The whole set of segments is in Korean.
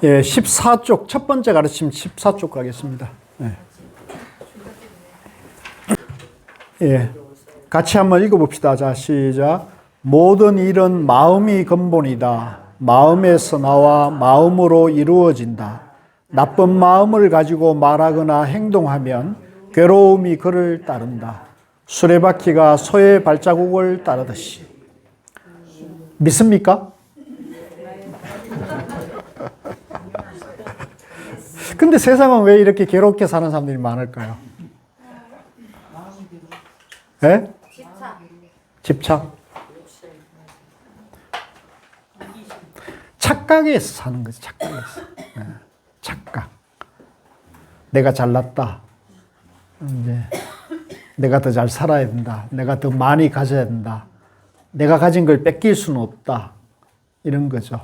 예, 14쪽, 첫 번째 가르침 14쪽 가겠습니다. 예. 예. 같이 한번 읽어봅시다. 자, 시작. 모든 일은 마음이 근본이다. 마음에서 나와 마음으로 이루어진다. 나쁜 마음을 가지고 말하거나 행동하면 괴로움이 그를 따른다. 수레바퀴가 소의 발자국을 따르듯이. 믿습니까? 근데 세상은 왜 이렇게 괴롭게 사는 사람들이 많을까요? 예? 집착. 착각에서 사는 거지, 착각에서. 예. 착각. 내가 잘났다. 이제 내가 더 잘 살아야 된다. 내가 더 많이 가져야 된다. 내가 가진 걸 뺏길 수는 없다. 이런 거죠.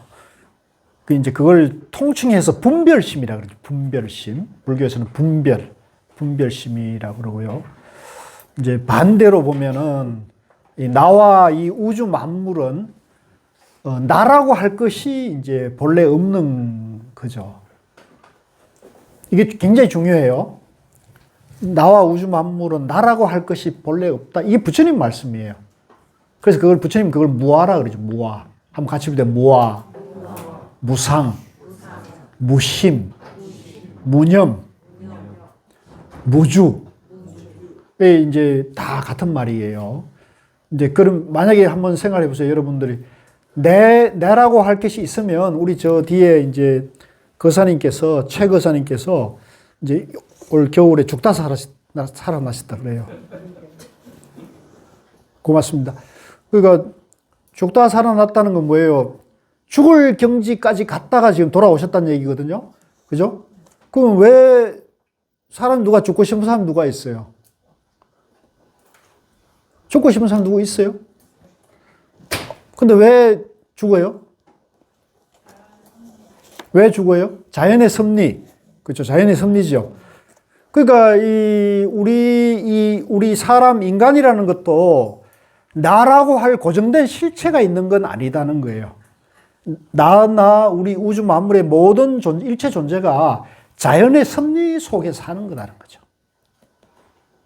이제 그걸 통칭해서 분별심이라고 그러죠. 분별심. 불교에서는 분별심이라고 그러고요. 이제 반대로 보면은 나와 이 우주 만물은 나라고 할 것이 이제 본래 없는 거죠. 이게 굉장히 중요해요. 나와 우주 만물은 나라고 할 것이 본래 없다. 이게 부처님 말씀이에요. 그래서 부처님 그걸 무아라 그러죠. 무아. 한번 같이 볼때 무아, 무상, 무심, 무념, 무주. 이제 다 같은 말이에요. 이제 그럼 만약에 한번 생각해 보세요. 여러분들이 내라고 할 것이 있으면 우리 저 뒤에 이제 최 거사님께서 이제 올 겨울에 죽다 살아나셨다 그래요. 고맙습니다. 그러니까 죽다 살아났다는 건 뭐예요? 죽을 경지까지 갔다가 지금 돌아오셨다는 얘기거든요. 그죠? 그럼 왜 누가 죽고 싶은 사람 누가 있어요? 죽고 싶은 사람 누구 있어요? 근데 왜 죽어요? 왜 죽어요? 자연의 섭리. 그렇죠. 자연의 섭리죠. 그러니까 우리 사람 인간이라는 것도 나라고 할 고정된 실체가 있는 건 아니다는 거예요. 우리 우주 만물의 모든 일체 존재가 자연의 섭리 속에 사는 거라는 거죠.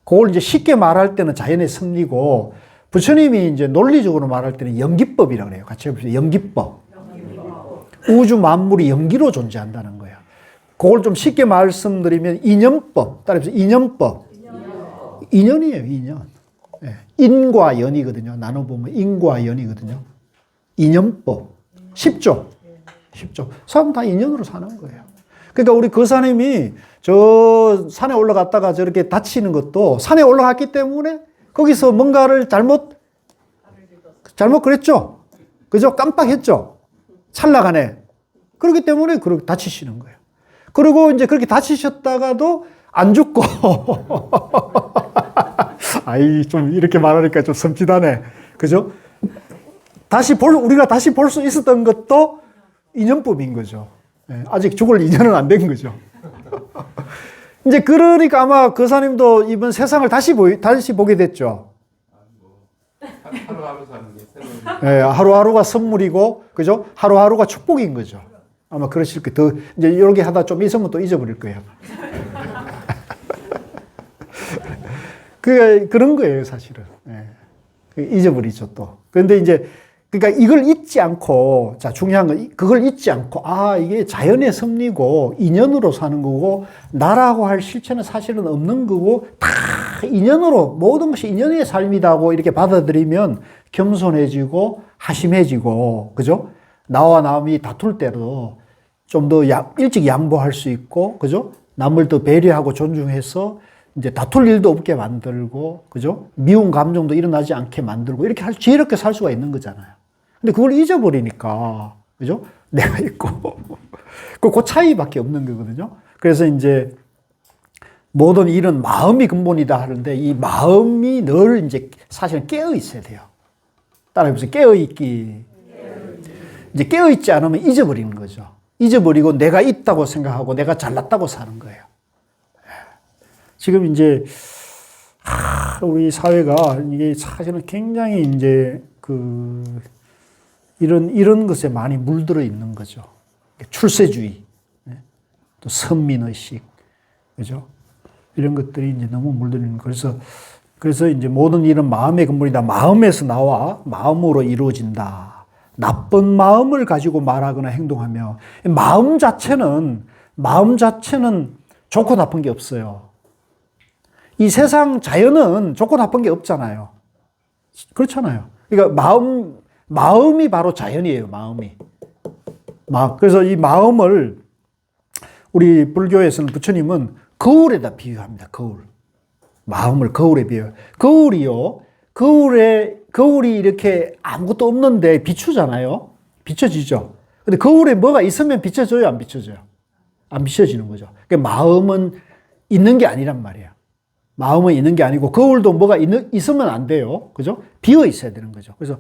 그걸 이제 쉽게 말할 때는 자연의 섭리고, 부처님이 이제 논리적으로 말할 때는 연기법이라고 그래요. 같이 해보세요. 연기법. 우주 만물이 연기로 존재한다는 거예요. 그걸 좀 쉽게 말씀드리면 인연법. 따라해서 인연법. 인연이에요, 인연. 네. 인과 연이거든요. 나눠보면 인과 연이거든요. 인연법. 쉽죠? 사람 다 인연으로 사는 거예요. 그러니까 우리 거사님이 저 산에 올라갔다가 저렇게 다치는 것도 산에 올라갔기 때문에 거기서 뭔가를 잘못 그랬죠? 그죠? 깜빡했죠? 찰나간에. 그렇기 때문에 그렇게 다치시는 거예요. 그리고 이제 그렇게 다치셨다가도 안 죽고. 좀 이렇게 말하니까 좀 섬찟하네. 그죠? 우리가 다시 볼 수 있었던 것도 인연법인 거죠. 아직 죽을 인연은 안 된 거죠. 이제 그러니까 아마 거사님도 이번 세상을 다시 보게 됐죠. 하루하루 사는 게 하루하루가 선물이고, 그죠? 하루하루가 축복인 거죠. 아마 그러실 거예요. 이제 이렇게 하다 좀 있으면 또 잊어버릴 거예요. 그런 거예요, 사실은. 잊어버리죠, 또. 그런데 이제, 그러니까 이걸 잊지 않고, 자, 중요한 건 그걸 잊지 않고, 이게 자연의 섭리고, 인연으로 사는 거고, 나라고 할 실체는 사실은 없는 거고, 다 인연으로, 모든 것이 인연의 삶이다고 이렇게 받아들이면 겸손해지고, 하심해지고, 그죠? 나와 남이 다툴 때도 좀 더 일찍 양보할 수 있고, 그죠? 남을 더 배려하고 존중해서 이제 다툴 일도 없게 만들고, 그죠? 미운 감정도 일어나지 않게 만들고, 이렇게 지혜롭게 살 수가 있는 거잖아요. 근데 그걸 잊어버리니까, 그죠? 내가 있고. 그 차이밖에 없는 거거든요. 그래서 이제 모든 일은 마음이 근본이다 하는데, 이 마음이 늘 이제 사실은 깨어 있어야 돼요. 따라해보세요. 깨어 있기. 이제 깨어 있지 않으면 잊어버리는 거죠. 잊어버리고 내가 있다고 생각하고 내가 잘났다고 사는 거예요. 지금 이제 우리 사회가 이게 사실은 굉장히 이제 이런 것에 많이 물들어 있는 거죠. 출세주의, 또 선민의식, 그죠? 이런 것들이 이제 너무 물들이는, 그래서 이제 모든 일은 마음의 근본이다. 마음에서 나와 마음으로 이루어진다. 나쁜 마음을 가지고 말하거나 행동하며, 마음 자체는 좋고 나쁜 게 없어요. 이 세상 자연은 좋고 나쁜 게 없잖아요. 그렇잖아요. 그러니까 마음이 바로 자연이에요, 마음이. 그래서 이 마음을 우리 불교에서는 부처님은 거울에다 비유합니다, 거울. 마음을 거울에 비유해요. 거울이 이렇게 아무것도 없는데 비추잖아요. 비춰지죠. 근데 거울에 뭐가 있으면 비춰져요, 안 비춰져요? 안 비춰지는 거죠. 그러니까 마음은 있는 게 아니란 말이에요. 마음은 있는 게 아니고, 거울도 뭐가 있으면 안 돼요. 그죠? 비어 있어야 되는 거죠. 그래서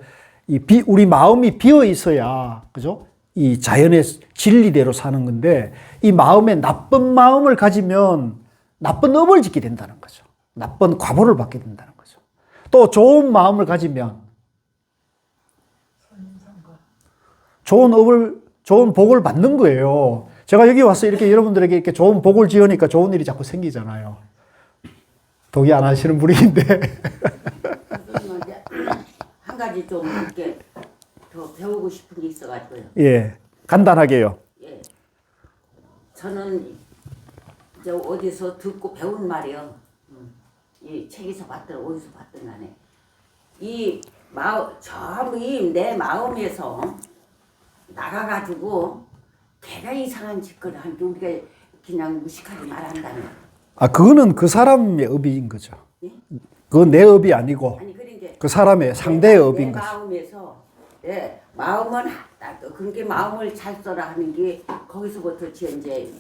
우리 마음이 비어 있어야, 그죠? 이 자연의 진리대로 사는 건데, 이 마음에 나쁜 마음을 가지면 나쁜 업을 짓게 된다는 거죠. 나쁜 과보를 받게 된다는 거죠. 또 좋은 마음을 가지면 좋은 복을 받는 거예요. 제가 여기 와서 이렇게 여러분들에게 이렇게 좋은 복을 지으니까 좋은 일이 자꾸 생기잖아요. 동의 안 하시는 분인데. 한 가지 좀 이렇게 더 배우고 싶은 게 있어가지고요. 예, 간단하게요. 예, 저는 이제 어디서 듣고 배운 말이요. 이 책에서 봤든 어디서 봤든 간에 이 마음 전부 내 마음에서 나가가지고 걔가 이상한 짓거리 하는 게 우리가 그냥 무식하게 말한다면. 그거는 그 사람의 업인 거죠. 예? 그건 내 업이 아니고, 아니 그러니까 그 사람의 상대의 업인 거죠. 마음에서 마음은 그렇게 마음을 잘 써라 하는 게 거기서부터 이제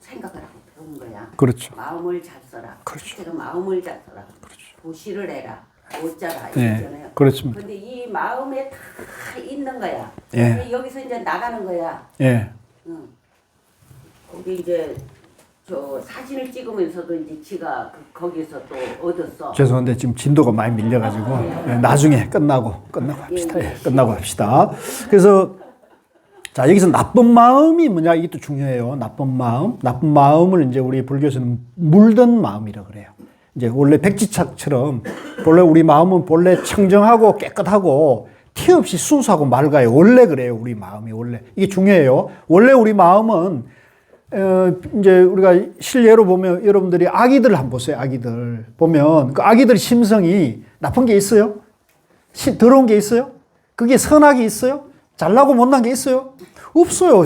생각을 하고 배운 거야. 그렇죠. 마음을 잘 써라. 그렇죠. 제가 마음을 잘 써라. 그렇죠. 도시를 해라. 못자라 네, 이러잖아요. 그렇습니다. 근데 이 마음에 다 있는 거야. 예. 근데 여기서 이제 나가는 거야. 예. 응. 거기 이제 저 사진을 찍으면서도 이제 지가 거기서 또 얻었어. 죄송한데 지금 진도가 많이 밀려가지고, 예, 나중에 끝나고 합시다. 예, 끝나고 합시다. 그래서 자, 여기서 나쁜 마음이 뭐냐, 이게 또 중요해요. 나쁜 마음을 이제 우리 불교에서는 물든 마음이라 그래요. 이제 원래 백지착처럼 원래 우리 마음은 본래 청정하고 깨끗하고 티 없이 순수하고 맑아요. 원래 그래요. 우리 마음이 원래. 이게 중요해요. 원래 우리 마음은 이제 우리가 실례로 보면 여러분들이 아기들 한번 보세요. 아기들 보면 그 아기들 심성이 나쁜 게 있어요? 더러운 게 있어요? 그게 선악이 있어요? 잘나고 못난 게 있어요? 없어요.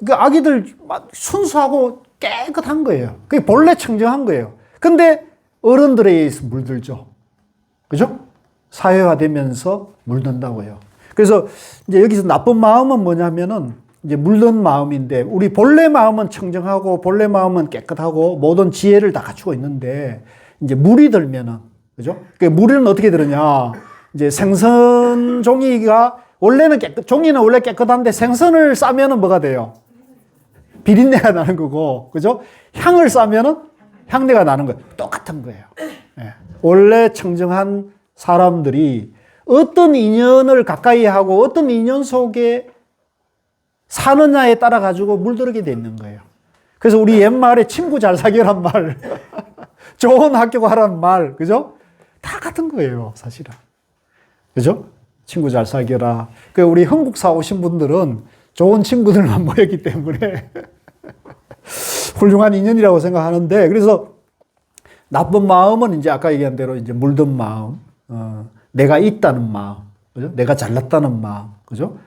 그 아기들 순수하고 깨끗한 거예요. 그게 본래 청정한 거예요. 근데 어른들에 의해서 물들죠. 그죠? 사회화되면서 물든다고요. 그래서 이제 여기서 나쁜 마음은 뭐냐면은 이제 물든 마음인데, 우리 본래 마음은 청정하고 본래 마음은 깨끗하고 모든 지혜를 다 갖추고 있는데, 이제 물이 들면은, 그죠? 그 물은 어떻게 들으냐? 이제 생선 종이가 원래는 종이는 원래 깨끗한데 생선을 싸면은 뭐가 돼요? 비린내가 나는 거고, 그죠? 향을 싸면은 향내가 나는 거예요. 똑같은 거예요. 예. 원래 청정한 사람들이 어떤 인연을 가까이 하고 어떤 인연 속에 사느냐에 따라 가지고 물들게 돼 있는 거예요. 그래서 우리 옛말에 친구 잘 사귀란 말, 좋은 학교 가란 말, 그죠? 다 같은 거예요, 사실은. 그죠? 친구 잘 사귀라. 그 우리 한국사 오신 분들은 좋은 친구들만 모였기 때문에 훌륭한 인연이라고 생각하는데, 그래서 나쁜 마음은 이제 아까 얘기한 대로 이제 물든 마음, 내가 있다는 마음, 그죠? 내가 잘났다는 마음, 그죠?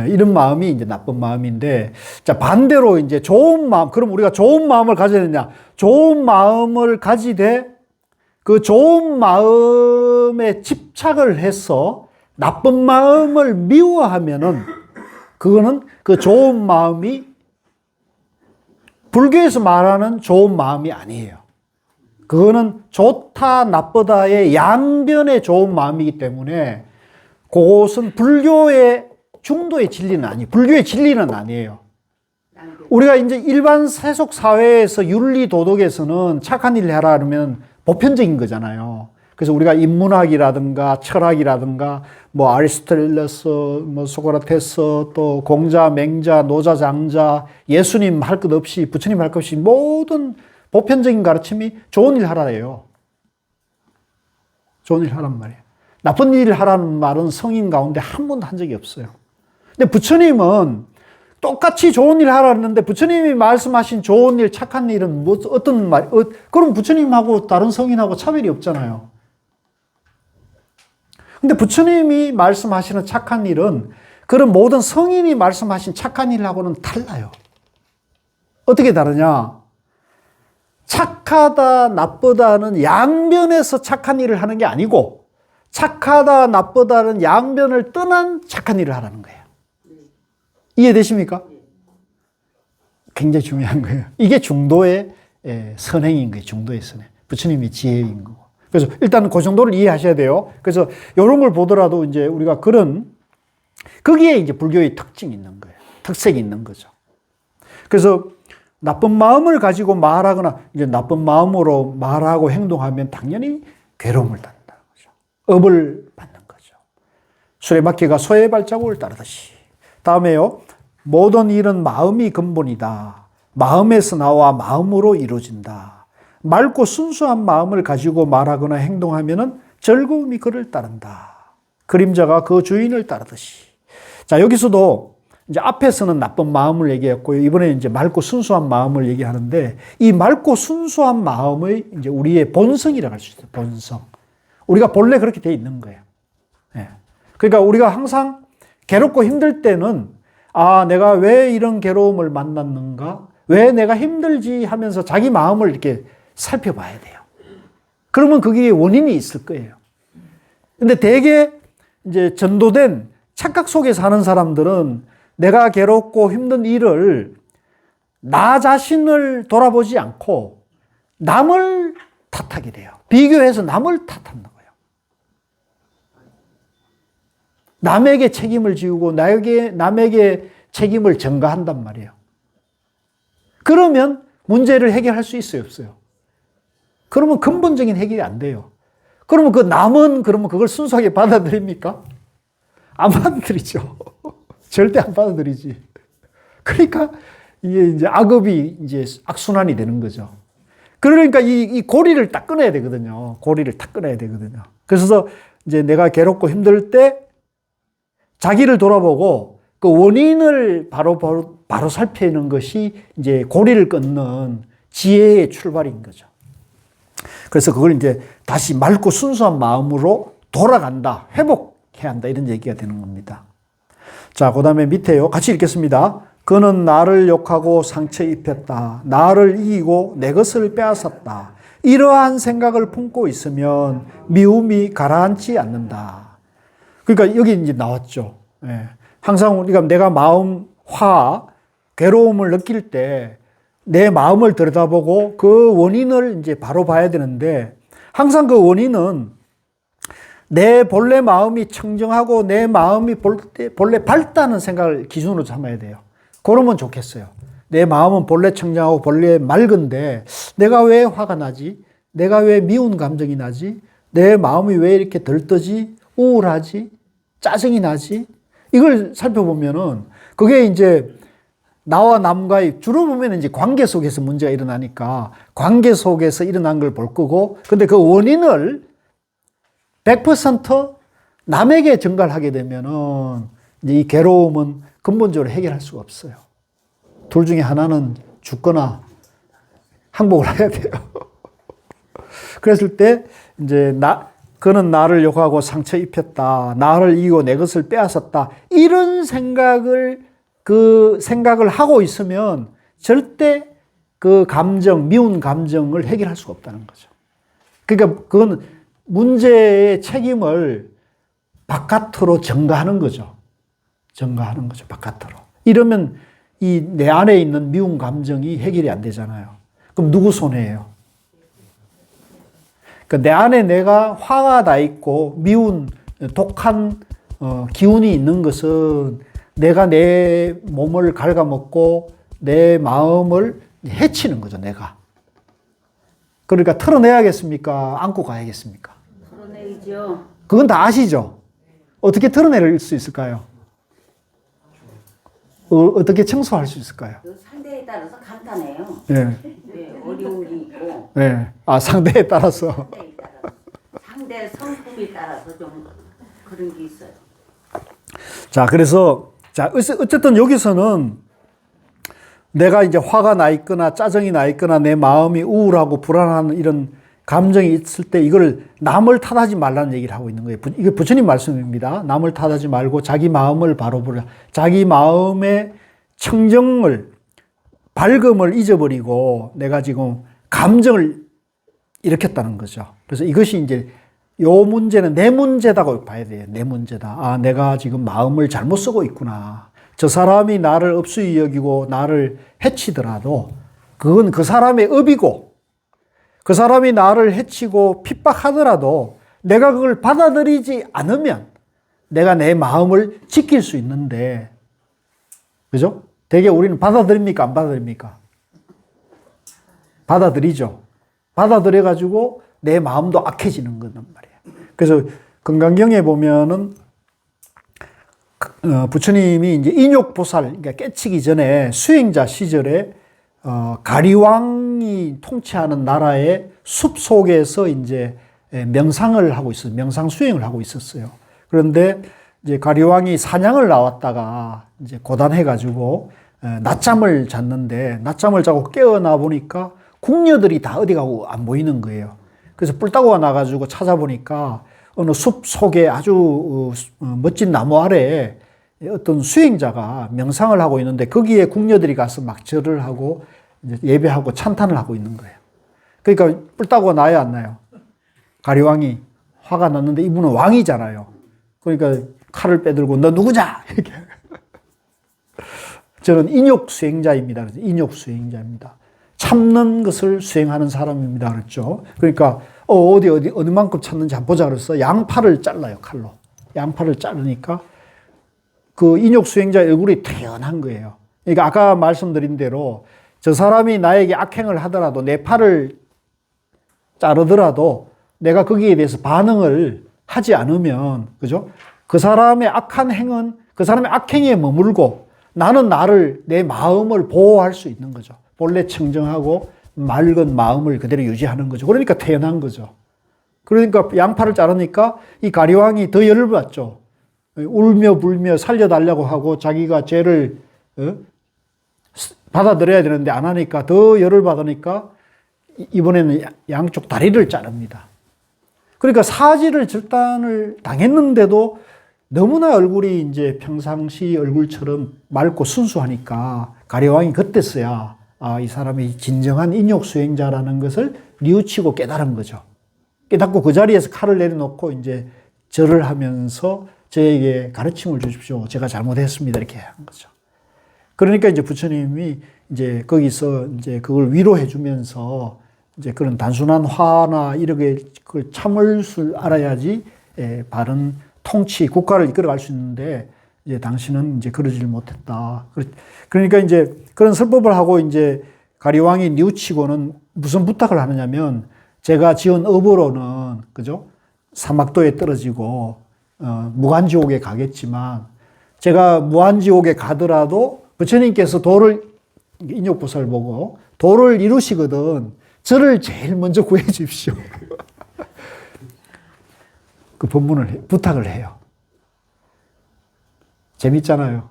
이런 마음이 이제 나쁜 마음인데, 자, 반대로 이제 좋은 마음, 그럼 우리가 좋은 마음을 가져야 되냐? 좋은 마음을 가지되 그 좋은 마음에 집착을 해서 나쁜 마음을 미워하면은 그거는 그 좋은 마음이 불교에서 말하는 좋은 마음이 아니에요. 그거는 좋다 나쁘다의 양변의 좋은 마음이기 때문에 그것은 불교의 중도의 진리는 아니에요. 불교의 진리는 아니에요. 우리가 이제 일반 세속 사회에서 윤리 도덕에서는 착한 일을 하라 그러면 보편적인 거잖아요. 그래서 우리가 인문학이라든가 철학이라든가 뭐 아리스토텔레스, 뭐 소크라테스, 또 공자, 맹자, 노자, 장자, 예수님 할 것 없이, 부처님 할 것 없이 모든 보편적인 가르침이 좋은 일 하라래요. 좋은 일 하란 말이에요. 나쁜 일 하라는 말은 성인 가운데 한 번도 한 적이 없어요. 근데 부처님은 똑같이 좋은 일 하라는데 부처님이 말씀하신 좋은 일, 착한 일은 뭐 어떤 말, 그럼 부처님하고 다른 성인하고 차별이 없잖아요. 근데 부처님이 말씀하시는 착한 일은 그런 모든 성인이 말씀하신 착한 일하고는 달라요. 어떻게 다르냐? 착하다, 나쁘다는 양변에서 착한 일을 하는 게 아니고 착하다, 나쁘다는 양변을 떠난 착한 일을 하라는 거예요. 이해되십니까? 굉장히 중요한 거예요. 이게 중도의 선행인 거예요. 중도의 선행. 부처님의 지혜인 거고. 그래서 일단 그 정도를 이해하셔야 돼요. 그래서 이런 걸 보더라도 이제 우리가 거기에 이제 불교의 특징이 있는 거예요. 특색이 있는 거죠. 그래서 나쁜 마음을 가지고 말하거나 이제 나쁜 마음으로 말하고 행동하면 당연히 괴로움을 받는다는 거죠. 업을 받는 거죠. 수레바퀴가 소의 발자국을 따르듯이. 다음에요. 모든 일은 마음이 근본이다. 마음에서 나와 마음으로 이루어진다. 맑고 순수한 마음을 가지고 말하거나 행동하면 즐거움이 그를 따른다. 그림자가 그 주인을 따르듯이. 자, 여기서도 이제 앞에서는 나쁜 마음을 얘기했고요. 이번에 이제 맑고 순수한 마음을 얘기하는데 이 맑고 순수한 마음의 이제 우리의 본성이라고 할 수 있어요. 본성. 우리가 본래 그렇게 돼 있는 거예요. 예. 그러니까 우리가 항상 괴롭고 힘들 때는 아, 내가 왜 이런 괴로움을 만났는가? 왜 내가 힘들지 하면서 자기 마음을 이렇게 살펴봐야 돼요. 그러면 그게 원인이 있을 거예요. 근데 대개 이제 전도된 착각 속에 사는 사람들은 내가 괴롭고 힘든 일을 나 자신을 돌아보지 않고 남을 탓하게 돼요. 비교해서 남을 탓한다고요. 남에게 책임을 지우고 남에게 책임을 전가한단 말이에요. 그러면 문제를 해결할 수 있어요, 없어요? 그러면 근본적인 해결이 안 돼요. 그러면 그 남은 그러면 그걸 순수하게 받아들입니까? 안 받아들이죠. 절대 안 받아들이지. 그러니까 이게 이제 악업이 이제 악순환이 되는 거죠. 그러니까 이 고리를 딱 끊어야 되거든요. 고리를 딱 끊어야 되거든요. 그래서 이제 내가 괴롭고 힘들 때 자기를 돌아보고 그 원인을 바로 살피는 것이 이제 고리를 끊는 지혜의 출발인 거죠. 그래서 그걸 이제 다시 맑고 순수한 마음으로 돌아간다, 회복해야 한다, 이런 얘기가 되는 겁니다. 자, 그 다음에 밑에요. 같이 읽겠습니다. 그는 나를 욕하고 상처 입혔다. 나를 이기고 내 것을 빼앗았다. 이러한 생각을 품고 있으면 미움이 가라앉지 않는다. 그러니까 여기 이제 나왔죠. 예. 항상 우리가 내가 마음 화, 괴로움을 느낄 때 내 마음을 들여다보고 그 원인을 이제 바로 봐야 되는데 항상 그 원인은 내 본래 마음이 청정하고 내 마음이 본래 밝다는 생각을 기준으로 삼아야 돼요. 그러면 좋겠어요. 내 마음은 본래 청정하고 본래 맑은데 내가 왜 화가 나지? 내가 왜 미운 감정이 나지? 내 마음이 왜 이렇게 들떠지? 우울하지? 짜증이 나지? 이걸 살펴보면은 그게 이제 나와 남과의 주로 보면 이제 관계 속에서 문제가 일어나니까 관계 속에서 일어난 걸 볼 거고 근데 그 원인을 100% 남에게 전가를 하게 되면은 이제 이 괴로움은 근본적으로 해결할 수가 없어요. 둘 중에 하나는 죽거나 항복을 해야 돼요. 그랬을 때 이제 그는 나를 욕하고 상처 입혔다. 나를 이기고 내 것을 빼앗았다. 이런 생각을 하고 있으면 절대 그 감정, 미운 감정을 해결할 수가 없다는 거죠. 그러니까 그건 문제의 책임을 바깥으로 전가하는 거죠. 전가하는 거죠, 바깥으로. 이러면 이 내 안에 있는 미운 감정이 해결이 안 되잖아요. 그럼 누구 손해예요? 그러니까 내 안에 내가 화가 나 있고 미운 독한 기운이 있는 것은 내가 내 몸을 갉아먹고 내 마음을 해치는 거죠, 내가. 그러니까 털어내야겠습니까? 안고 가야겠습니까? 알죠. 그건 다 아시죠? 어떻게 드러낼 수 있을까요? 어떻게 청소할 수 있을까요? 그 상대에 따라서 간단해요. 예. 네, 어려운 게 있고 예. 아, 상대에 따라서. 상대에 따라서 상대 성품에 따라서 좀 그런 게 있어요. 자, 그래서, 자, 어쨌든 여기서는 내가 이제 화가 나 있거나 짜증이 나 있거나 내 마음이 우울하고 불안한 이런 감정이 있을 때 이걸 남을 탓하지 말라는 얘기를 하고 있는 거예요. 이게 부처님 말씀입니다. 남을 탓하지 말고 자기 마음을 바로 보라. 자기 마음의 청정을, 밝음을 잊어버리고 내가 지금 감정을 일으켰다는 거죠. 그래서 이것이 이제 요 문제는 내 문제다고 봐야 돼요. 내 문제다. 아, 내가 지금 마음을 잘못 쓰고 있구나. 저 사람이 나를 업수히 여기고 나를 해치더라도 그건 그 사람의 업이고 그 사람이 나를 해치고 핍박하더라도 내가 그걸 받아들이지 않으면 내가 내 마음을 지킬 수 있는데, 그죠? 되게 우리는 받아들입니까? 안 받아들입니까? 받아들이죠. 받아들여가지고 내 마음도 악해지는 거란 말이에요. 그래서 금강경에 보면은 부처님이 이제 인욕보살, 그러니까 깨치기 전에 수행자 시절에 가리왕이 통치하는 나라의 숲 속에서 이제 명상을 하고 있어요. 명상 수행을 하고 있었어요. 그런데 이제 가리왕이 사냥을 나왔다가 이제 고단해가지고 낮잠을 잤는데 낮잠을 자고 깨어나 보니까 궁녀들이 다 어디 가고 안 보이는 거예요. 그래서 뿔따구가 나가지고 찾아보니까 어느 숲 속에 아주 멋진 나무 아래에 어떤 수행자가 명상을 하고 있는데 거기에 궁녀들이 가서 막 절을 하고 이제 예배하고 찬탄을 하고 있는 거예요. 그러니까 뿔따구가 나야 안 나요? 가리왕이 화가 났는데 이분은 왕이잖아요. 그러니까 칼을 빼들고 너 누구냐? 이렇게. 저는 인욕 수행자입니다. 인욕 수행자입니다. 참는 것을 수행하는 사람입니다. 그랬죠. 그러니까 어느 만큼 참는지 한번 보자 그래서 양팔을 잘라요. 칼로. 양팔을 자르니까 그 인욕 수행자 얼굴이 태연한 거예요. 그러니까 아까 말씀드린 대로 저 사람이 나에게 악행을 하더라도 내 팔을 자르더라도 내가 거기에 대해서 반응을 하지 않으면, 그죠? 그 사람의 악한 행은 그 사람의 악행에 머물고 나는 내 마음을 보호할 수 있는 거죠. 본래 청정하고 맑은 마음을 그대로 유지하는 거죠. 그러니까 태어난 거죠. 그러니까 양팔을 자르니까 이 가리왕이 더 열을 받죠. 울며 불며 살려달라고 하고 자기가 죄를 받아들여야 되는데 안 하니까 더 열을 받으니까 이번에는 양쪽 다리를 자릅니다. 그러니까 사지를 절단을 당했는데도 너무나 얼굴이 이제 평상시 얼굴처럼 맑고 순수하니까 가리왕이 그때서야 이 사람이 진정한 인욕 수행자라는 것을 뉘우치고 깨달은 거죠. 깨닫고 그 자리에서 칼을 내려놓고 이제 절을 하면서 저에게 가르침을 주십시오. 제가 잘못했습니다. 이렇게 한 거죠. 그러니까 이제 부처님이 이제 거기서 이제 그걸 위로해 주면서 이제 그런 단순한 화나 이렇게 그걸 참을 줄 알아야지 바른 통치, 국가를 이끌어갈 수 있는데 이제 당신은 이제 그러질 못했다. 그러니까 이제 그런 설법을 하고 이제 가리왕이 뉘우치고는 무슨 부탁을 하느냐면 제가 지은 업으로는, 그죠? 사막도에 떨어지고 무간지옥에 가겠지만 제가 무한지옥에 가더라도 부처님께서 인욕보살 보고 도를 이루시거든 저를 제일 먼저 구해 주십시오. 그 부탁을 해요. 재밌잖아요.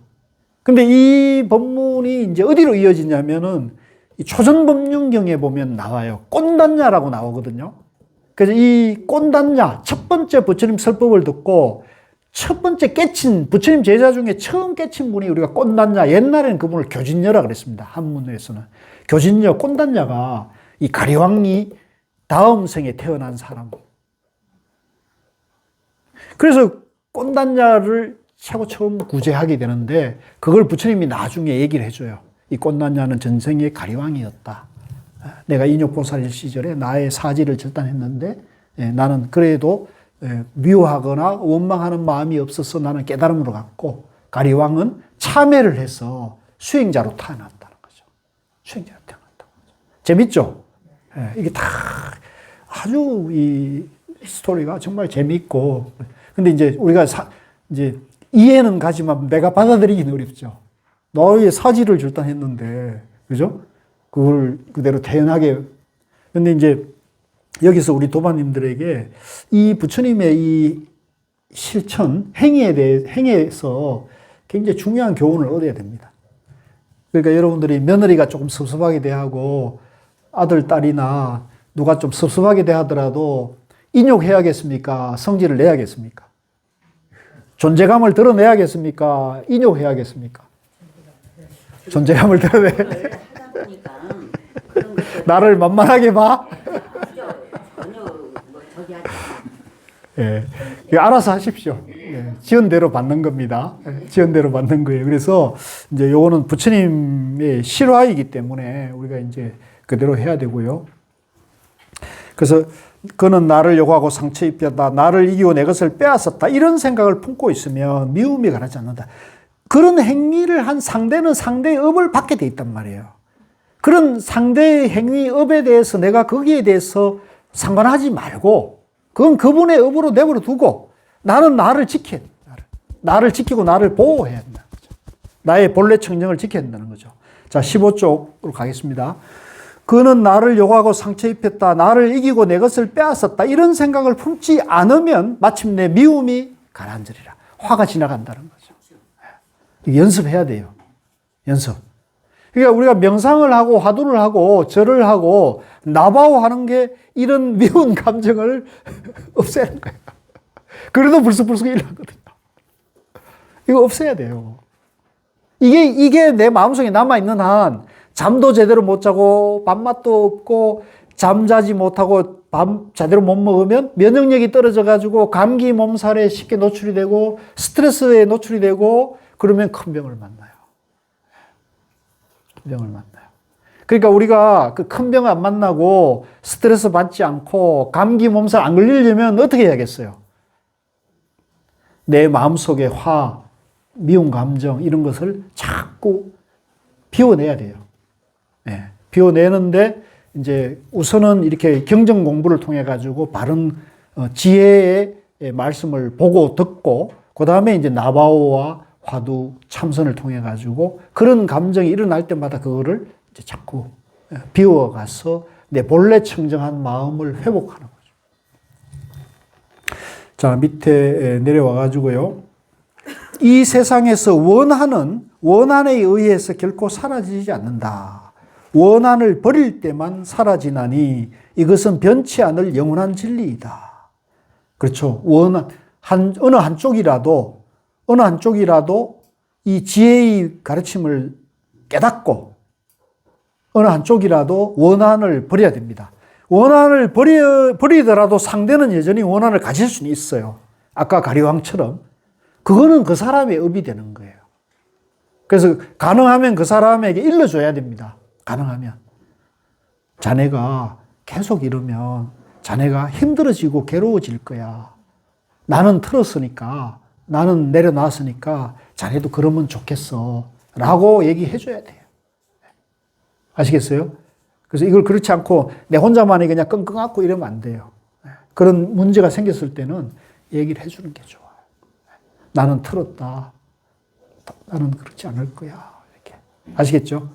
근데 이 법문이 이제 어디로 이어지냐면은 이 초전법륜경에 보면 나와요. 꼰단냐라고 나오거든요. 그래서 이 꼰단냐, 첫 번째 부처님 설법을 듣고 첫 번째 깨친 부처님 제자 중에 처음 깨친 분이 우리가 꼰단냐, 옛날에는 그분을 교진녀라 그랬습니다. 한문에서는. 교진녀, 꼰단냐가 이 가리왕이 다음 생에 태어난 사람. 그래서 꼰단냐를 최고 처음 구제하게 되는데 그걸 부처님이 나중에 얘기를 해줘요. 이 꼰단냐는 전생의 가리왕이었다. 내가 인욕보살 시절에 나의 사지를 절단했는데 나는 그래도 미워하거나 원망하는 마음이 없어서 나는 깨달음으로 갔고 가리왕은 참회를 해서 수행자로 태어났다는 거죠. 수행자로 태어났다는 거죠. 재밌죠? 이게 다 아주 스토리가 정말 재미있고. 근데 이제 우리가 이제 이해는 가지만 내가 받아들이기는 어렵죠. 너의 사지를 출단했는데, 그죠? 그걸 그대로 태연하게. 근데 이제 여기서 우리 도반님들에게 이 부처님의 이 실천, 행위에서 굉장히 중요한 교훈을 얻어야 됩니다. 그러니까 여러분들이 며느리가 조금 섭섭하게 대하고 아들, 딸이나 누가 좀 섭섭하게 대하더라도 인욕해야겠습니까? 성질을 내야겠습니까? 존재감을 드러내야겠습니까? 인욕해야겠습니까? 존재감을 드러내. 하다 보니까 그런 것들 나를 만만하게 봐? 전혀 뭐 저기 하지 예. 알아서 하십시오. 예. 지은대로 받는 겁니다. 예. 지은대로 받는 거예요. 그래서 이제 요거는 부처님의 실화이기 때문에 우리가 이제 그대로 해야 되고요. 그래서 그는 나를 요구하고 상처 입혔다. 나를 이기고 내 것을 빼앗았다. 이런 생각을 품고 있으면 미움이 가라지 않는다. 그런 행위를 한 상대는 상대의 업을 받게 돼 있단 말이에요. 그런 상대의 행위 업에 대해서 내가 거기에 대해서 상관하지 말고 그건 그분의 업으로 내버려 두고 나는 나를 지켜야 돼. 나를 지키고 나를 보호해야 된다는 거죠. 나의 본래 청정을 지켜야 된다는 거죠. 자, 15쪽으로 가겠습니다. 그는 나를 요구하고 상처 입혔다. 나를 이기고 내 것을 빼앗았다. 이런 생각을 품지 않으면 마침내 미움이 가라앉으리라. 화가 지나간다는 거죠. 연습해야 돼요. 연습. 그러니까 우리가 명상을 하고 화두를 하고 절을 하고 나바오 하는 게 이런 미운 감정을 없애는 거예요. 그래도 불쑥불쑥 일어나거든요. 이거 없애야 돼요. 이게 내 마음속에 남아있는 한 잠도 제대로 못 자고 밥맛도 없고 잠자지 못하고 밥 제대로 못 먹으면 면역력이 떨어져가지고 감기 몸살에 쉽게 노출이 되고 스트레스에 노출이 되고 그러면 큰 병을 만나요. 큰 병을 만나요. 그러니까 우리가 그 큰 병 안 만나고 스트레스 받지 않고 감기 몸살 안 걸리려면 어떻게 해야겠어요? 내 마음속에 화, 미운 감정 이런 것을 자꾸 비워내야 돼요. 네, 비워내는데 이제 우선은 이렇게 경전 공부를 통해 가지고 바른 지혜의 말씀을 보고 듣고 그 다음에 이제 나바오와 화두 참선을 통해 가지고 그런 감정이 일어날 때마다 그거를 이제 자꾸 비워가서 내 본래 청정한 마음을 회복하는 거죠. 자, 밑에 내려와 가지고요. 이 세상에서 원한에 의해서 결코 사라지지 않는다. 원한을 버릴 때만 사라지나니 이것은 변치 않을 영원한 진리이다. 그렇죠. 어느 한쪽이라도 이 지혜의 가르침을 깨닫고 어느 한쪽이라도 원한을 버려야 됩니다. 원한을 버리더라도 상대는 여전히 원한을 가질 수는 있어요. 아까 가리왕처럼. 그거는 그 사람의 업이 되는 거예요. 그래서 가능하면 그 사람에게 일러줘야 됩니다. 가능하면. 자네가 계속 이러면 자네가 힘들어지고 괴로워질 거야. 나는 틀었으니까, 나는 내려놨으니까 자네도 그러면 좋겠어. 라고 얘기해 줘야 돼요. 아시겠어요? 그래서 이걸 그렇지 않고 내 혼자만이 그냥 끙끙 앓고 이러면 안 돼요. 그런 문제가 생겼을 때는 얘기를 해 주는 게 좋아요. 나는 틀었다. 나는 그렇지 않을 거야. 이렇게. 아시겠죠?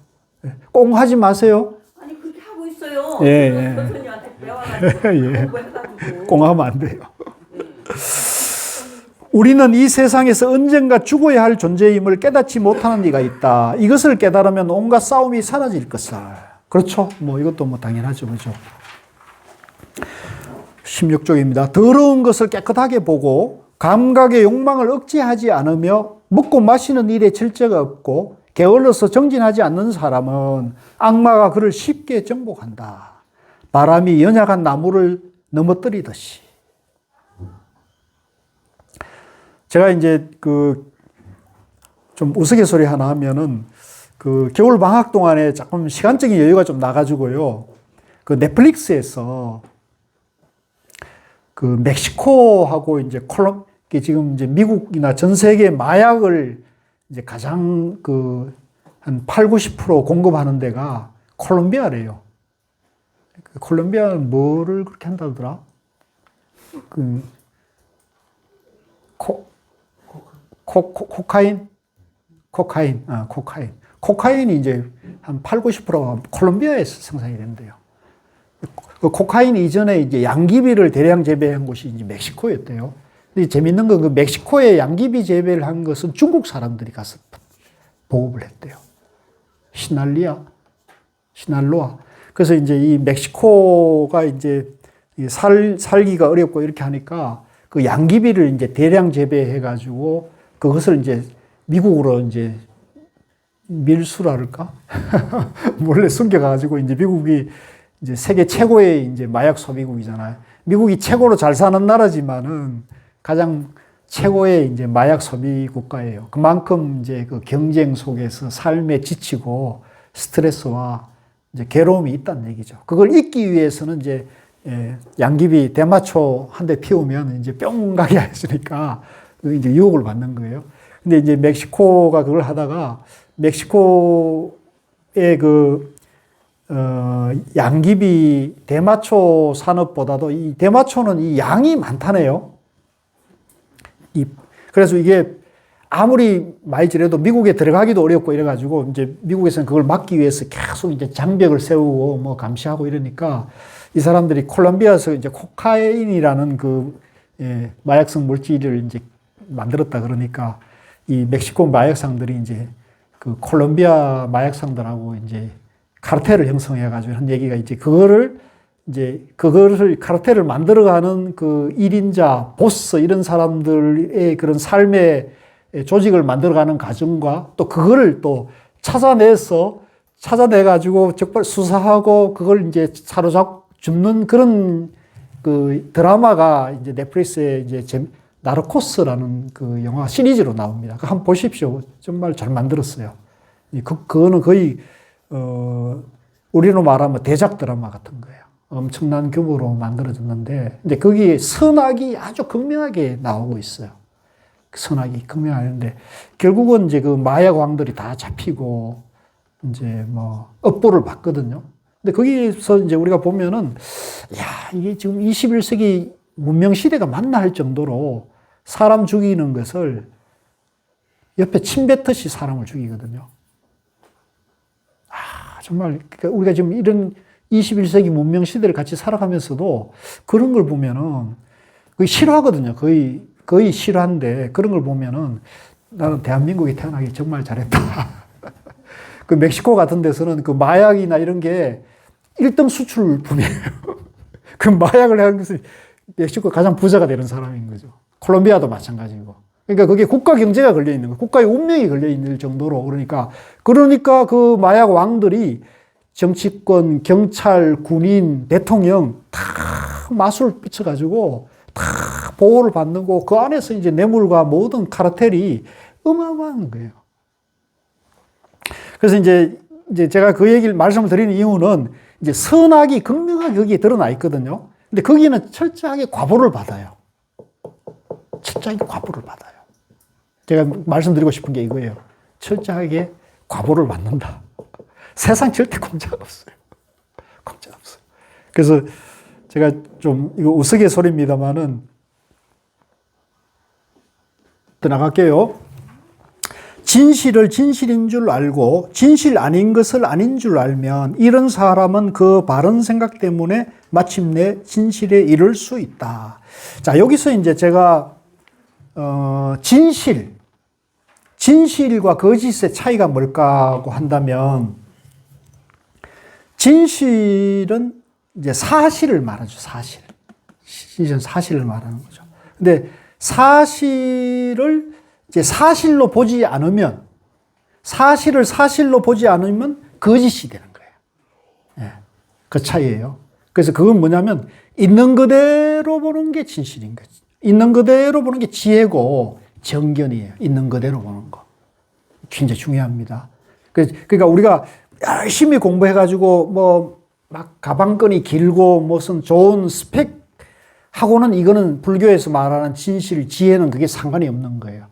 꼭 하지 마세요. 아니 그렇게 하고 있어요. 예. 교수님한테 배워가지고 예. 공부해가지고. 꽁하면 안 돼요. 우리는 이 세상에서 언젠가 죽어야 할 존재임을 깨닫지 못하는 이가 있다. 이것을 깨달으면 온갖 싸움이 사라질 것을. 그렇죠? 뭐 이것도 뭐 당연하죠. 그죠? 16쪽입니다. 더러운 것을 깨끗하게 보고 감각의 욕망을 억제하지 않으며 먹고 마시는 일에 질서가 없고 게을러서 정진하지 않는 사람은 악마가 그를 쉽게 정복한다. 바람이 연약한 나무를 넘어뜨리듯이. 제가 이제 좀 우스갯소리 하나 하면은 겨울 방학 동안에 조금 시간적인 여유가 좀 나가지고요. 넷플릭스에서 멕시코하고 이제 지금 이제 미국이나 전 세계 마약을 이제 가장 한 80~90% 공급하는 데가 콜롬비아래요. 콜롬비아는 뭐를 그렇게 한다더라? 그, 코카인? 코카인. 코카인이 이제 한 8, 90%가 콜롬비아에서 생산이 된대요. 그 코카인 이전에 이제 양귀비를 대량 재배한 곳이 이제 멕시코였대요. 근데 재밌는 건 그 멕시코에 양귀비 재배를 한 것은 중국 사람들이 가서 보급을 했대요. 시날로아. 그래서 이제 이 멕시코가 이제 살기가 어렵고 이렇게 하니까 그 양귀비를 이제 대량 재배해가지고 그것을 이제 미국으로 이제 밀수랄까? 몰래 숨겨가지고 이제 미국이 이제 세계 최고의 이제 마약 소비국이잖아요. 미국이 최고로 잘 사는 나라지만은 가장 최고의 이제 마약 소비 국가예요. 그만큼 이제 그 경쟁 속에서 삶에 지치고 스트레스와 이제 괴로움이 있다는 얘기죠. 그걸 잊기 위해서는 이제 양귀비 대마초 한 대 피우면 이제 뿅 가게 하시니까 이제 유혹을 받는 거예요. 근데 이제 멕시코가 그걸 하다가 멕시코의 양귀비 대마초 산업보다도 이 대마초는 이 양이 많다네요. 그래서 이게 아무리 많이 지래도 미국에 들어가기도 어렵고 이래가지고 이제 미국에서는 그걸 막기 위해서 계속 이제 장벽을 세우고 뭐 감시하고 이러니까 이 사람들이 콜롬비아에서 이제 코카인이라는 마약성 물질을 이제 만들었다 그러니까 이 멕시코 마약상들이 이제 그 콜롬비아 마약상들하고 이제 카르텔을 형성해가지고 한 얘기가 이제 그거를 카르텔을 만들어가는 그 1인자, 보스 이런 사람들의 그런 삶의 조직을 만들어가는 과정과 또 그거를 또 찾아내가지고 적발 수사하고 그걸 이제 사로잡는 그런 그 드라마가 이제 넷플릭스에 이제 나르코스라는 그 영화 시리즈로 나옵니다. 한번 보십시오. 정말 잘 만들었어요. 그거는 거의, 우리로 말하면 대작 드라마 같은 거예요. 엄청난 규모로 만들어졌는데, 근데 거기에 선악이 아주 극명하게 나오고 있어요. 선악이 극명하는데, 결국은 이제 그 마약 왕들이 다 잡히고, 이제 뭐, 업보를 받거든요. 근데 거기서 이제 우리가 보면은, 이게 지금 21세기 문명 시대가 맞나 할 정도로 사람 죽이는 것을 옆에 침 뱉듯이 사람을 죽이거든요. 정말, 그러니까 우리가 지금 이런 21세기 문명 시대를 같이 살아가면서도 그런 걸 보면은 거의 싫어하거든요. 거의 싫어한데 그런 걸 보면은 나는 대한민국에 태어나기 정말 잘했다. 그 멕시코 같은 데서는 그 마약이나 이런 게 1등 수출품이에요. 그 마약을 하는 것은 멕시코가 가장 부자가 되는 사람인 거죠. 콜롬비아도 마찬가지고. 그러니까 그게 국가 경제가 걸려 있는 거예요. 국가의 운명이 걸려 있는 정도로 그러니까 그 마약 왕들이 정치권, 경찰, 군인, 대통령 다 마술 삐쳐가지고 다 보호를 받는 거 그 안에서 이제 뇌물과 모든 카르텔이 어마어마한 거예요. 그래서 이제 제가 그 얘기를 말씀을 드리는 이유는 이제 선악이 극명하게 거기에 드러나 있거든요. 근데 거기는 철저하게 과보를 받아요. 철저하게 과보를 받아요. 제가 말씀드리고 싶은 게 이거예요. 철저하게 과보를 받는다. 세상 절대 공짜가 없어요. 공짜가 없어요. 그래서 제가 좀 이거 우스갯소리입니다만은 또 나갈게요. 진실을 진실인 줄 알고 진실 아닌 것을 아닌 줄 알면 이런 사람은 그 바른 생각 때문에 마침내 진실에 이를 수 있다. 자, 여기서 이제 제가 진실과 거짓의 차이가 뭘까고 한다면 진실은 이제 사실을 말하죠. 사실을 말하는 거죠. 근데 사실을 이제 사실로 보지 않으면 거짓이 되는 거예요. 예, 그 차이예요. 그래서 그건 뭐냐면 있는 그대로 보는 게 진실인 거지. 있는 그대로 보는 게 지혜고 정견이에요. 있는 그대로 보는 거. 굉장히 중요합니다. 그러니까 우리가 열심히 공부해가지고 막 가방끈이 길고 무슨 좋은 스펙하고는 이거는 불교에서 말하는 진실, 지혜는 그게 상관이 없는 거예요.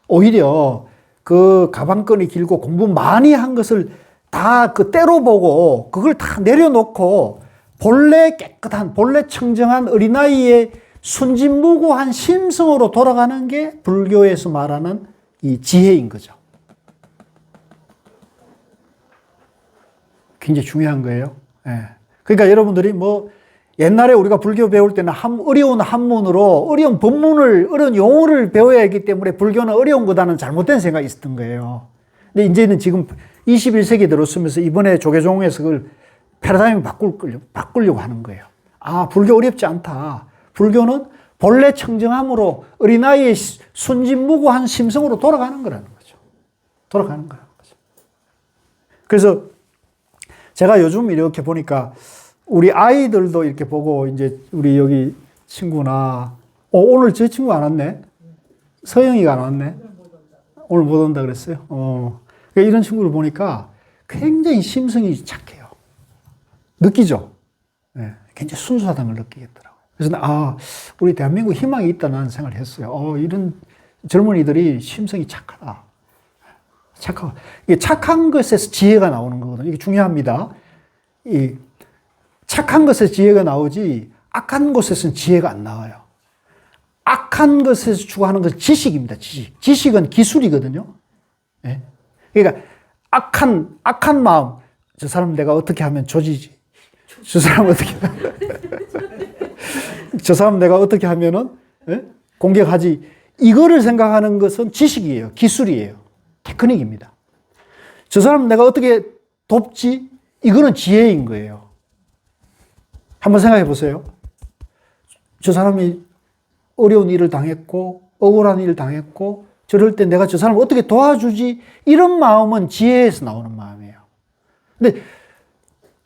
오히려 그 가방끈이 길고 공부 많이 한 것을 다 그 때로 보고 그걸 다 내려놓고 본래 깨끗한, 본래 청정한 어린아이의 순진무구한 심성으로 돌아가는 게 불교에서 말하는 이 지혜인 거죠. 굉장히 중요한 거예요. 예. 그러니까 여러분들이 뭐 옛날에 우리가 불교 배울 때는 어려운 한문으로 어려운 법문을, 어려운 용어를 배워야 하기 때문에 불교는 어려운 거다는 잘못된 생각이 있었던 거예요. 근데 이제는 지금 21세기 들어서면서 이번에 조계종에서 그걸 패러다임을 바꾸려고 하는 거예요. 아, 불교 어렵지 않다. 불교는 본래 청정함으로 어린아이의 순진무구한 심성으로 돌아가는 거라는 거죠. 돌아가는 거라는 거죠. 그래서 제가 요즘 이렇게 보니까 우리 아이들도 이렇게 보고 이제 우리 여기 친구나 오늘 저 친구 안 왔네? 서영이가 안 왔네? 오늘 못 온다 그랬어요? 그러니까 이런 친구를 보니까 굉장히 심성이 착해요. 느끼죠? 네, 굉장히 순수하다는 걸 느끼겠더라고요. 그래서 우리 대한민국 희망이 있다는 생각을 했어요. 이런 젊은이들이 심성이 착하다. 착하고 이게 착한 것에서 지혜가 나오는 거거든요. 이게 중요합니다. 이 착한 것에서 지혜가 나오지 악한 것에서는 지혜가 안 나와요. 악한 것에서 추구하는 것은 지식입니다. 지식은 기술이거든요. 네? 그러니까 악한 마음, 저 사람 내가 어떻게 하면 조지지? 저 사람 어떻게 저 사람 내가 어떻게 하면은 공격하지? 이거를 생각하는 것은 지식이에요. 기술이에요. 테크닉입니다. 저 사람 내가 어떻게 돕지? 이거는 지혜인 거예요. 한번 생각해 보세요. 저 사람이 어려운 일을 당했고 억울한 일을 당했고 저럴 때 내가 저 사람을 어떻게 도와주지? 이런 마음은 지혜에서 나오는 마음이에요. 근데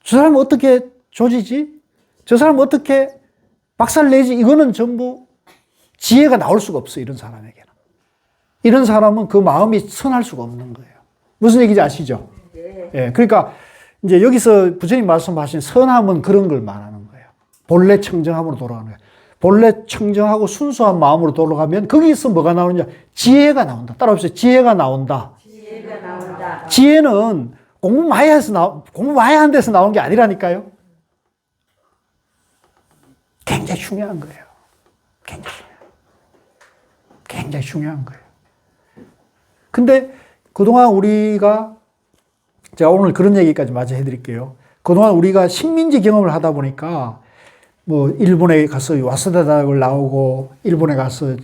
저 사람을 어떻게 조지지? 저 사람을 어떻게 박살내지? 이거는 전부 지혜가 나올 수가 없어요. 이런 사람에게는. 이런 사람은 그 마음이 선할 수가 없는 거예요. 무슨 얘기인지 아시죠? 예. 그러니까 이제 여기서 부처님 말씀하신 선함은 그런 걸 말하는 거예요. 본래 청정함으로 돌아가는 거예요. 본래 청정하고 순수한 마음으로 돌아가면 거기서 뭐가 나오느냐? 지혜가 나온다. 따라합시다. 지혜가 나온다. 지혜가 나온다. 지혜는 공부 많이 한 데서 나온 게 아니라니까요. 굉장히 중요한 거예요. 굉장히 중요한 거예요. 근데 그동안 우리가, 제가 오늘 그런 얘기까지 마저 해드릴게요. 그동안 우리가 식민지 경험을 하다 보니까 뭐 일본에 가서 와세다 대학을 나오고 일본에 가서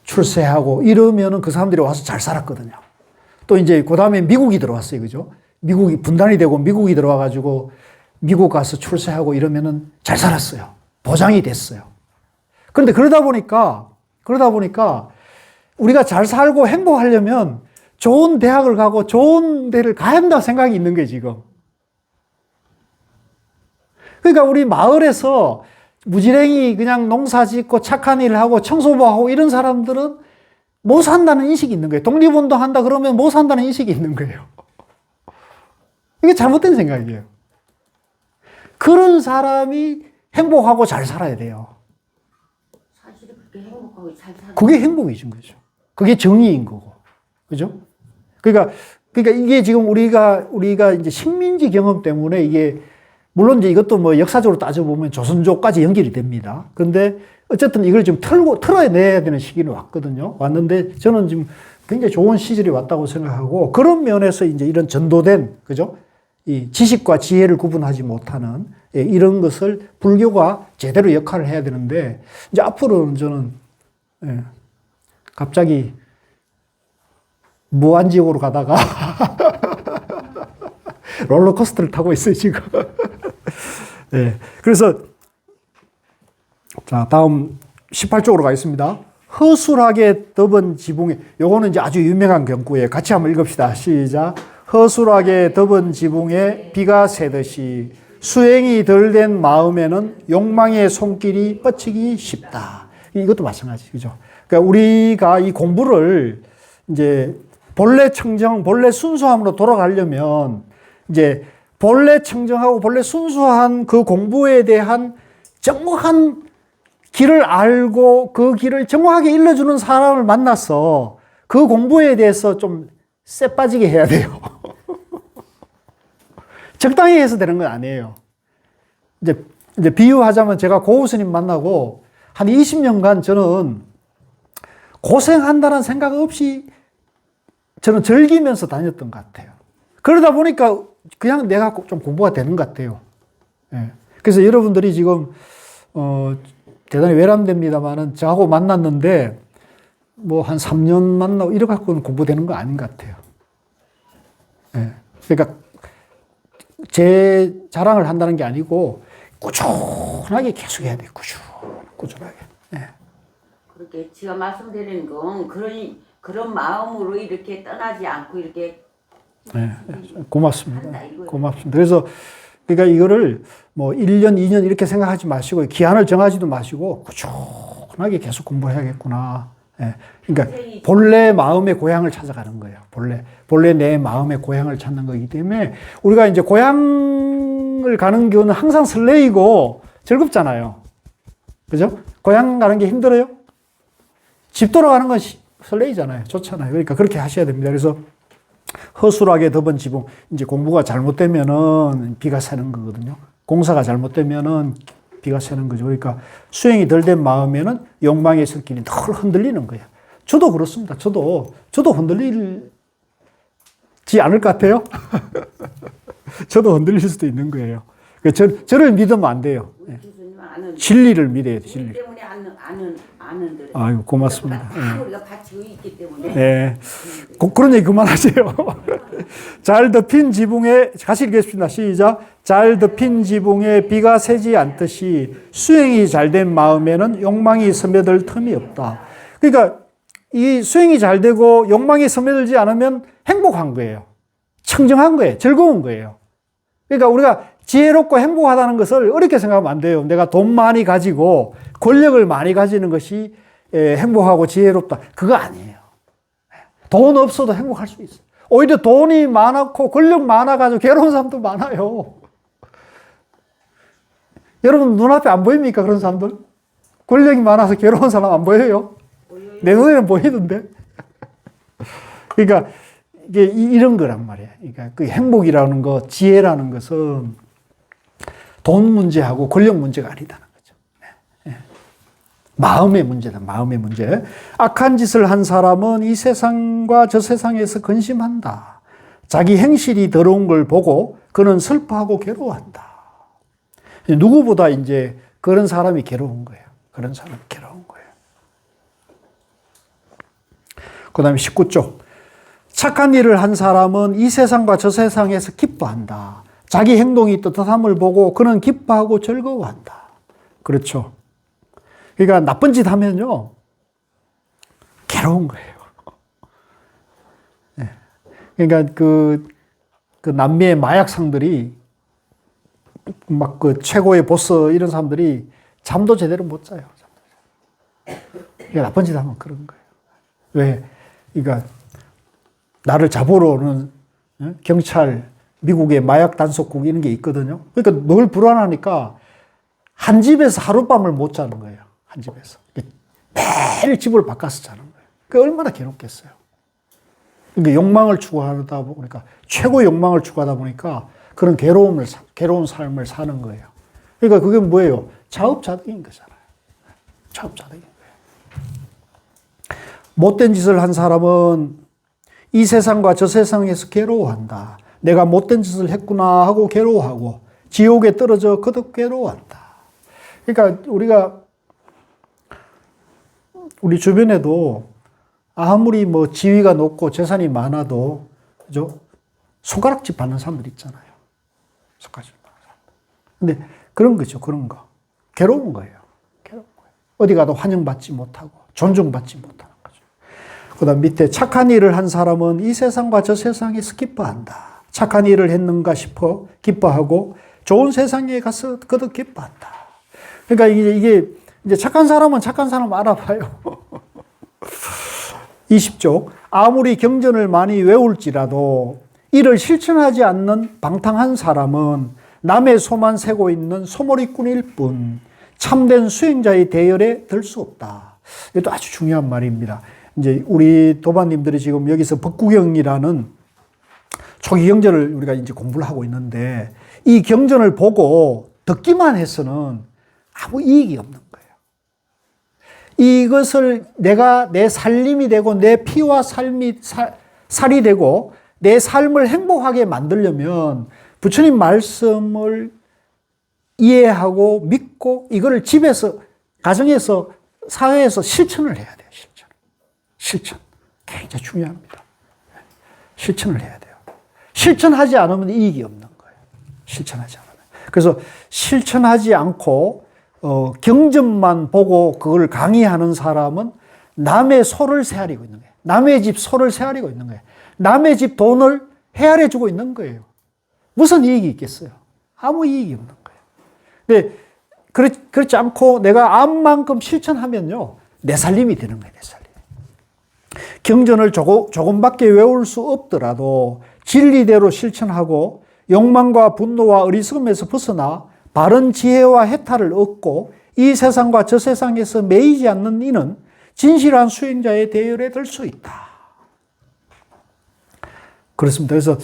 출세하고 이러면은 그 사람들이 와서 잘 살았거든요. 또 이제 그 다음에 미국이 들어왔어요. 그죠? 미국이 분단이 되고 미국이 들어와가지고 미국 가서 출세하고 이러면은 잘 살았어요. 보장이 됐어요. 그런데 그러다 보니까 우리가 잘 살고 행복하려면 좋은 대학을 가고 좋은 데를 가야 한다고 생각이 있는 거예요, 지금. 그러니까 우리 마을에서 무지랭이 그냥 농사 짓고 착한 일을 하고 청소부하고 이런 사람들은 못 산다는 인식이 있는 거예요. 독립운동 한다 그러면 못 산다는 인식이 있는 거예요. 이게 잘못된 생각이에요. 그런 사람이 행복하고 잘 살아야 돼요. 사실은 그렇게 행복하고 잘 살아. 그게 행복이신 거죠. 그게 정의인 거고. 그죠? 그러니까 이게 지금 우리가 이제 식민지 경험 때문에 이게 물론 이제 이것도 뭐 역사적으로 따져보면 조선족까지 연결이 됩니다. 근데 어쨌든 이걸 좀 털어내야 되는 시기는 왔는데 저는 지금 굉장히 좋은 시절이 왔다고 생각하고 그런 면에서 이제 이런 전도된, 그죠? 이 지식과 지혜를 구분하지 못하는 이런 것을 불교가 제대로 역할을 해야 되는데 이제 앞으로는 저는 갑자기 무한지옥으로 가다가 롤러코스터를 타고 있어요, 지금. 네. 그래서, 자, 다음 18쪽으로 가겠습니다. 허술하게 덮은 지붕에, 요거는 이제 아주 유명한 경구예요. 같이 한번 읽읍시다. 시작. 허술하게 덮은 지붕에 비가 새듯이 수행이 덜 된 마음에는 욕망의 손길이 뻗치기 쉽다. 이것도 마찬가지, 그죠? 그러니까 우리가 이 공부를 이제 본래 청정, 본래 순수함으로 돌아가려면 이제 본래 청정하고 본래 순수한 그 공부에 대한 정확한 길을 알고 그 길을 정확하게 일러주는 사람을 만나서 그 공부에 대해서 좀 쎄 빠지게 해야 돼요. 적당히 해서 되는 건 아니에요. 이제 비유하자면 제가 고우 스님 만나고 한 20년간 저는 고생한다는 생각 없이 저는 즐기면서 다녔던 것 같아요. 그러다 보니까 그냥 내가 좀 공부가 되는 것 같아요. 예. 그래서 여러분들이 지금, 대단히 외람됩니다만은 저하고 만났는데 뭐 한 3년 만나고 이래 갖고는 공부되는 거 아닌 것 같아요. 예. 그러니까 제 자랑을 한다는 게 아니고 꾸준하게 계속 해야 돼요. 꾸준하게. 예. 그렇게 제가 말씀드리는 건 그런 마음으로 이렇게 떠나지 않고 이렇게 네, 고맙습니다. 한다, 이거예요. 고맙습니다. 그래서, 그러니까 이거를 뭐 1년, 2년 이렇게 생각하지 마시고, 기한을 정하지도 마시고, 꾸준하게 계속 공부해야겠구나. 예. 그러니까 본래 마음의 고향을 찾아가는 거예요. 본래 내 마음의 고향을 찾는 거기 때문에 우리가 이제 고향을 가는 경우는 항상 설레이고 즐겁잖아요. 그죠? 고향 가는 게 힘들어요? 집 돌아가는 건 설레이잖아요. 좋잖아요. 그러니까 그렇게 하셔야 됩니다. 그래서 허술하게 덮은 지붕, 이제 공부가 잘못되면은 비가 새는 거거든요. 공사가 잘못되면은 비가 새는 거죠. 그러니까 수행이 덜 된 마음에는 욕망의 섞임이 늘 흔들리는 거예요. 저도 그렇습니다. 저도 흔들리지 않을 것 같아요. 저도 흔들릴 수도 있는 거예요. 저를 믿으면 안 돼요. 교수님 아는 진리를 믿어야 돼요. 진리. 때문에 아는 들. 아유, 고맙습니다. 다 우리가 바치고 있기 때문에. 네. 그런 얘기 그만하세요. 잘 덮인 지붕에, 같이 읽겠습니다. 시작. 잘 덮인 지붕에 비가 새지 않듯이 수행이 잘된 마음에는 욕망이 스며들 틈이 없다. 그러니까 이 수행이 잘 되고 욕망이 스며들지 않으면 행복한 거예요. 청정한 거예요. 즐거운 거예요. 그러니까 우리가 지혜롭고 행복하다는 것을 어렵게 생각하면 안 돼요. 내가 돈 많이 가지고 권력을 많이 가지는 것이 행복하고 지혜롭다. 그거 아니에요. 돈 없어도 행복할 수 있어요. 오히려 돈이 많고 권력 많아가지고 괴로운 사람도 많아요. 여러분 눈앞에 안 보입니까? 그런 사람들? 권력이 많아서 괴로운 사람 안 보여요? 내 눈에는 보이던데. 그러니까 이게 이런 거란 말이에요. 그러니까 그 행복이라는 것, 지혜라는 것은 돈 문제하고 권력 문제가 아니다는 거죠. 마음의 문제다. 마음의 문제. 악한 짓을 한 사람은 이 세상과 저 세상에서 근심한다. 자기 행실이 더러운 걸 보고 그는 슬퍼하고 괴로워한다. 누구보다 이제 그런 사람이 괴로운 거예요. 그런 사람이 괴로운 거예요. 그 다음에 19쪽. 착한 일을 한 사람은 이 세상과 저 세상에서 기뻐한다. 자기 행동이 떳떳함을 보고 그는 기뻐하고 즐거워한다. 그렇죠. 그러니까 나쁜 짓 하면요. 괴로운 거예요. 네. 그러니까 그 남미의 마약상들이 막 그 최고의 보스 이런 사람들이 잠도 제대로 못 자요. 그러니까 나쁜 짓 하면 그런 거예요. 왜? 그러니까 나를 잡으러 오는 경찰, 미국의 마약 단속국 이런 게 있거든요. 그러니까 늘 불안하니까 한 집에서 하룻밤을 못 자는 거예요. 한 집에서. 매일 집을 바꿔서 자는 거예요. 그 얼마나 괴롭겠어요. 그러니까 욕망을 추구하다 보니까, 최고의 욕망을 추구하다 보니까 그런 괴로운 삶을 사는 거예요. 그러니까 그게 뭐예요? 자업자득인 거잖아요. 자업자득인 거예요. 못된 짓을 한 사람은 이 세상과 저 세상에서 괴로워한다. 내가 못된 짓을 했구나 하고 괴로워하고 지옥에 떨어져 거듭 괴로워한다. 그러니까 우리 주변에도 아무리 뭐 지위가 높고 재산이 많아도 그죠? 손가락질 받는 사람들 있잖아요. 손가락질 받는 사람들. 근데 그런 거죠. 그런 거. 괴로운 거예요. 괴로운 거예요. 어디 가도 환영받지 못하고 존중받지 못하는 거죠. 그다음 밑에 착한 일을 한 사람은 이 세상과 저 세상에서 기뻐한다. 착한 일을 했는가 싶어 기뻐하고 좋은 세상에 가서 거듭 기뻐한다. 그러니까 이게 이제 착한 사람은 착한 사람 알아봐요. 20쪽. 아무리 경전을 많이 외울지라도 이를 실천하지 않는 방탕한 사람은 남의 소만 세고 있는 소몰이꾼일 뿐 참된 수행자의 대열에 들 수 없다. 이것도 아주 중요한 말입니다. 이제 우리 도반님들이 지금 여기서 법구경이라는 초기 경전을 우리가 이제 공부를 하고 있는데 이 경전을 보고 듣기만 해서는 아무 이익이 없는 거예요. 이것을 내가 내 살림이 되고 내 피와 살이 되고 내 삶을 행복하게 만들려면 부처님 말씀을 이해하고 믿고 이거를 집에서, 가정에서, 사회에서 실천을 해야 돼요. 실천. 굉장히 중요합니다. 실천을 해야 돼요. 실천하지 않으면 이익이 없는 거예요. 실천하지 않으면. 그래서 실천하지 않고 경전만 보고 그걸 강의하는 사람은 남의 소를 헤아리고 있는 거예요. 남의 집 소를 헤아리고 있는 거예요. 남의 집 돈을 헤아려 주고 있는 거예요. 무슨 이익이 있겠어요? 아무 이익이 없는 거예요. 근데 그렇지 않고 내가 암만큼 실천하면요, 내 살림이 되는 거예요. 내 살림. 경전을 조금밖에 외울 수 없더라도 진리대로 실천하고 욕망과 분노와 어리석음에서 벗어나 바른 지혜와 해탈을 얻고 이 세상과 저 세상에서 매이지 않는 이는 진실한 수행자의 대열에 들 수 있다. 그렇습니다. 그래서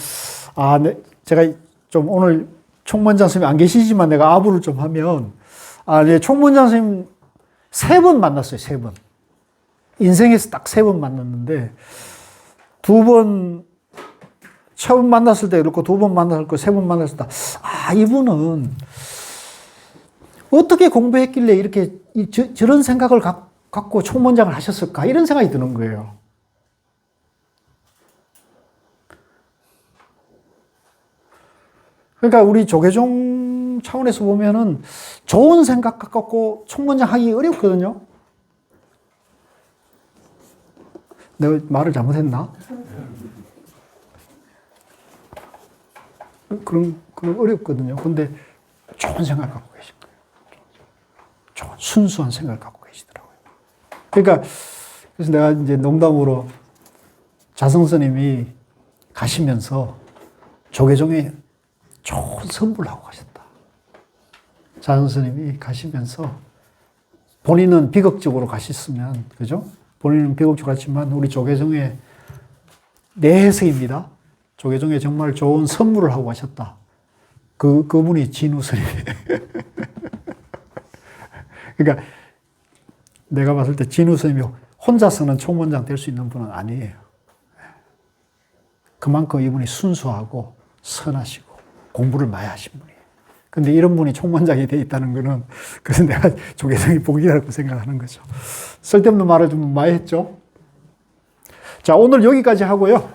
제가 좀 오늘 총무원장 선생님 안 계시지만 내가 아부를 좀 하면 총무원장 선생님 3번 만났어요. 3번. 인생에서 딱 3번 만났는데 2번 처음 만났을 때 그렇고 2번 만났을 거 3번 만났을 때 이분은 어떻게 공부했길래 이렇게 저런 생각을 갖고 총무원장을 하셨을까 이런 생각이 드는 거예요. 그러니까 우리 조계종 차원에서 보면은 좋은 생각 갖고 총무원장 하기 어렵거든요. 내가 말을 잘못했나? 그럼 어렵거든요. 근데 좋은 생각을 갖고 계신 거예요. 좋은 순수한 생각을 갖고 계시더라고요. 그러니까 그래서 내가 이제 농담으로 자성 스님이 가시면서 조계종에 좋은 선물을 하고 가셨다. 자성 스님이 가시면서 본인은 비극적으로 가셨으면, 그죠? 본인은 비극적으로 갔지만 우리 조계종에 내 해석입니다. 조계종에 정말 좋은 선물을 하고 가셨다. 그분이 진우 스님이에요. 그러니까 내가 봤을 때 진우 스님이 혼자서는 총무원장 될 수 있는 분은 아니에요. 그만큼 이분이 순수하고 선하시고 공부를 많이 하신 분이에요. 근데 이런 분이 총무원장이 돼 있다는 거는 그래서 내가 조계종이 복이라고 생각하는 거죠. 쓸데없는 말을 좀 많이 했죠. 자, 오늘 여기까지 하고요.